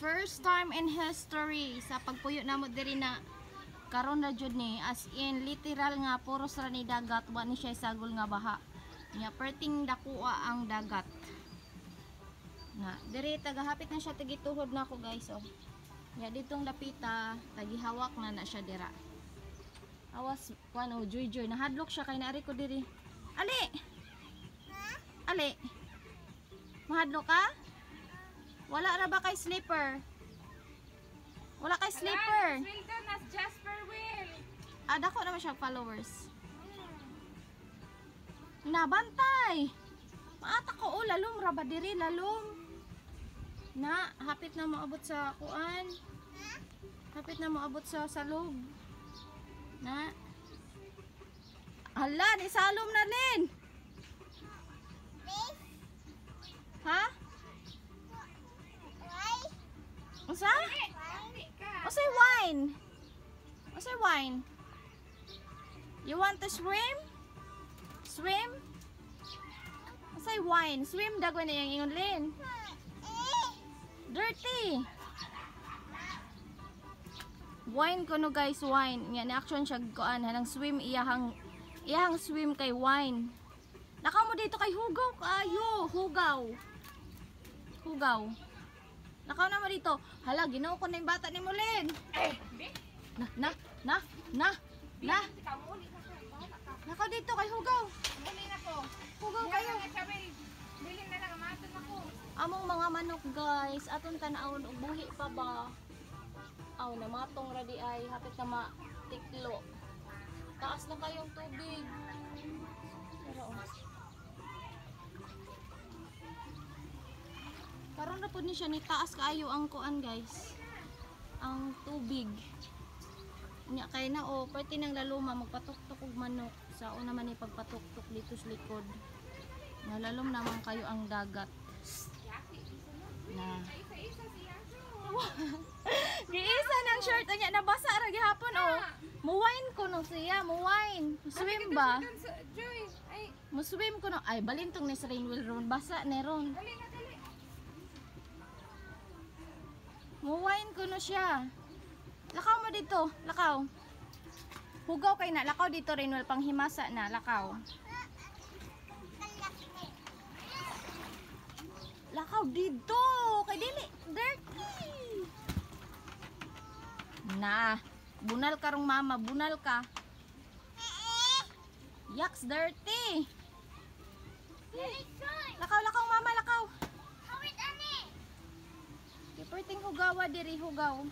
First time in history sa pagpuyo namo diri na karon na jud ni, as in literal nga puros ra ni dagat, wa ni siya sagol nga baha. Nya perting dakuha ang dagat. Na diri tagahapit na siya, tagituhod na ako guys, oh. Nya ditong dapita tagihawak na siya dira. Awas kuno joy nahadlok siya kay naari ko diri. Ali. Ali. Mahadlok ka? Wala ra ba kay slipper? Wala kay slipper. Will done as Jasper will. Ada ko naman siya followers. Nabantay. Maata ko, oh, lalom ra ba diri, lalom. Na, hapit na maabot sa kuan. Hapit na maabot sa salog. Na. Hala, ni salom na din. Ha? Usa? Usay wine? Usay wine? You want to swim? Swim? Usay wine? Swim dagway na yung ingon lin. Dirty. Wine kuno guys, wine. Yan action siya kuan hanang swim, iyahang swim kay wine. Nakaw mo dito kay hugaw kayo, hugaw. Hugaw. Nakaw na mo dito. Hala, ginaw ko na yung bata ni Mulin. Na. Nakaw dito kay hugaw. Muli na ko. Hugaw kayo. Bilin na lang, amaton ako. Among mga manok guys, aton tanawon og buhi pa ba? Aw, namatong ra di ay hapit na matiklo. Taas na kayong tubig. Pero karon na pud ni siya ni taas kaayo ang kuan guys. Ang tubig. Nya kay na o pwede nang laluma magpatuktok og manok. Sa una man ni pagpatuktok dito sa likod. Nalalom naman kayo ang dagat. Na. Isa-isa siya. Giisa ng short niya nabasa ra gihapon oh. Muwine ko no siya, muwine. Swim ba? Joy, ay, Muswim ko no. Ay balintong ni sa rainwheel ron, basa ni ron. dali na, dali. Muwine ko no siya. Lakaw mo dito, lakaw. Hugaw kay na, lakaw dito rainwheel panghimasa na, lakaw. Lakaw dito, kay dili dirty. Na, bunal ka rong mama, bunal ka. Yucks, dirty. Lakaw mama, lakaw. Kiperting hugawa diri, hugaw.